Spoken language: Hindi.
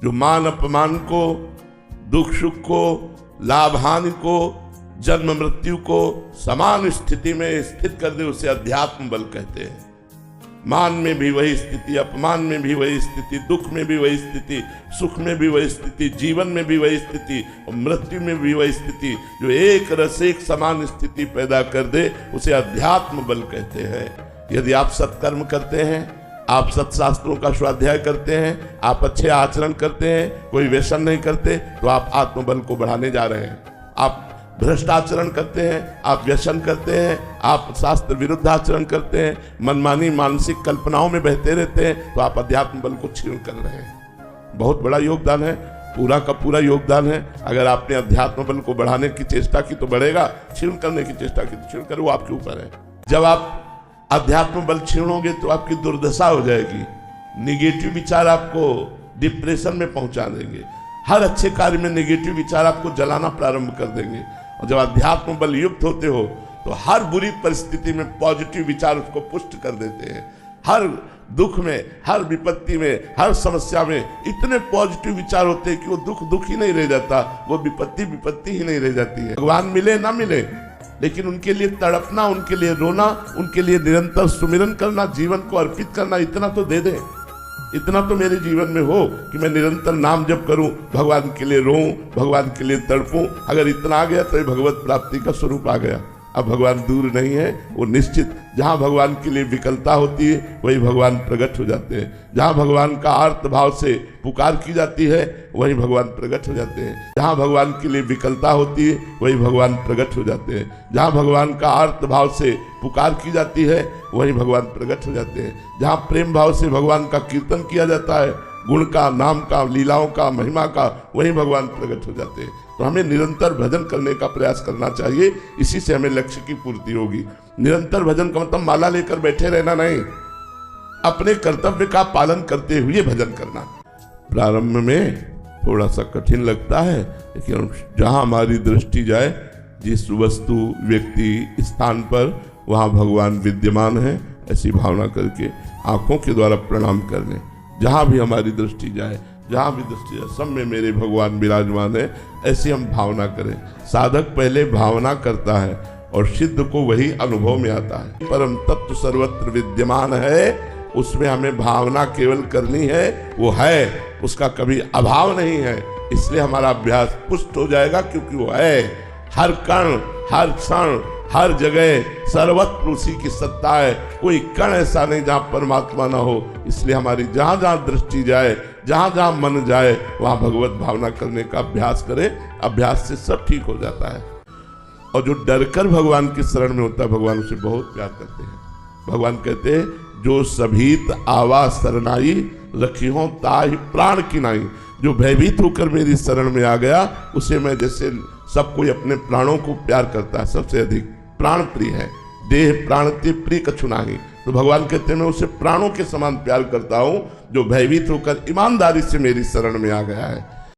जो मान अपमान को, दुख सुख को, लाभ हानि को, जन्म मृत्यु को समान स्थिति में स्थित कर दे, उसे अध्यात्म बल कहते हैं। मान में भी वही स्थिति, अपमान में भी वही स्थिति, दुख में भी वही स्थिति, सुख में भी वही स्थिति, जीवन में भी वही स्थिति और मृत्यु में भी वही स्थिति, जो एक रस एक समान स्थिति पैदा कर दे, उसे अध्यात्म बल कहते हैं। यदि आप सत्कर्म करते हैं, आप सत्शास्त्रों का स्वाध्याय करते हैं, आप अच्छे आचरण करते हैं, कोई व्यसन नहीं करते, तो आप आत्मबल को बढ़ाने जा रहे हैं। आप भ्रष्ट आचरण करते हैं, आप व्यसन करते हैं, आप शास्त्र विरुद्ध आचरण करते हैं, मनमानी मानसिक कल्पनाओं में बहते रहते हैं, तो आप अध्यात्म बल को क्षीण कर रहे हैं। बहुत बड़ा योगदान है, पूरा का पूरा योगदान है। अगर आपने अध्यात्म बल को बढ़ाने की चेष्टा की तो बढ़ेगा, क्षीण करने की चेष्टा की तो क्षीण करे, वो आपके ऊपर है। जब आप अध्यात्म बल छीणोगे तो आपकी दुर्दशा हो जाएगी। निगेटिव विचार आपको डिप्रेशन में पहुंचा देंगे। हर अच्छे कार्य में नेगेटिव विचार आपको जलाना प्रारंभ कर देंगे। और जब अध्यात्म बल युक्त होते हो तो हर बुरी परिस्थिति में पॉजिटिव विचार उसको पुष्ट कर देते हैं। हर दुख में, हर विपत्ति में, हर समस्या में इतने पॉजिटिव विचार होते हैं कि वो दुख दुख ही नहीं रह जाता, वो विपत्ति विपत्ति ही नहीं रह जाती है। भगवान मिले ना मिले, लेकिन उनके लिए तड़पना, उनके लिए रोना, उनके लिए निरंतर सुमिरन करना, जीवन को अर्पित करना, इतना तो दे दे। इतना तो मेरे जीवन में हो कि मैं निरंतर नाम जप करूं, भगवान के लिए रोऊं, भगवान के लिए तड़पूं। अगर इतना आ गया तो ये भगवत प्राप्ति का स्वरूप आ गया। अब भगवान दूर नहीं है, वो निश्चित। जहाँ भगवान के लिए विकलता होती है वही भगवान प्रकट हो जाते हैं। जहाँ भगवान का आर्त भाव से पुकार की जाती है वही भगवान प्रकट हो जाते हैं। जहाँ भगवान के लिए विकलता होती है वही भगवान प्रकट हो जाते हैं। जहाँ भगवान का आर्त भाव से पुकार की जाती है वही भगवान प्रकट हो जाते हैं। जहाँ प्रेम भाव से भगवान का कीर्तन किया जाता है, गुण का, नाम का, लीलाओं का, महिमा का, वही भगवान प्रकट हो जाते हैं। तो हमें निरंतर भजन करने का प्रयास करना चाहिए, इसी से हमें लक्ष्य की पूर्ति होगी। निरंतर भजन का मतलब माला लेकर बैठे रहना नहीं, अपने कर्तव्य का पालन करते हुए भजन करना। प्रारंभ में थोड़ा सा कठिन लगता है, लेकिन जहाँ हमारी दृष्टि जाए, जिस वस्तु, व्यक्ति, स्थान पर, वहाँ भगवान विद्यमान है, ऐसी भावना करके आंखों के द्वारा प्रणाम कर लें। जहाँ भी हमारी दृष्टि जाए, जहाँ भी दृष्टि जाए, सब में मेरे भगवान विराजमान है, ऐसी हम भावना करें। साधक पहले भावना करता है और सिद्ध को वही अनुभव में आता है। परम तत्व सर्वत्र विद्यमान है, उसमें हमें भावना केवल करनी है, वो है, उसका कभी अभाव नहीं है। इसलिए हमारा अभ्यास पुष्ट हो जाएगा, क्योंकि वो है। हर कण, हर क्षण, हर जगह सर्वत्र उसी की सत्ता है। कोई कण ऐसा नहीं जहाँ परमात्मा ना हो। इसलिए हमारी जहाँ जहाँ दृष्टि जाए, जहाँ जहाँ मन जाए, वहाँ भगवत भावना करने का अभ्यास करें। अभ्यास से सब ठीक हो जाता है। और जो डरकर भगवान की शरण में होता है, भगवान उसे बहुत प्यार करते हैं। भगवान कहते हैं, जो सभीत आवा शरणाई, रखी हो ताहि प्राण की नाई। जो भयभीत होकर मेरी शरण में आ गया, उसे मैं, जैसे सब कोई अपने प्राणों को प्यार करता है, सबसे अधिक प्राण प्रिय है। देह प्राण ते प्रिय कछु नाही। तो भगवान कहते हैं, मैं उसे प्राणों के समान प्यार करता हूँ जो भयभीत होकर ईमानदारी से मेरी शरण में आ गया है।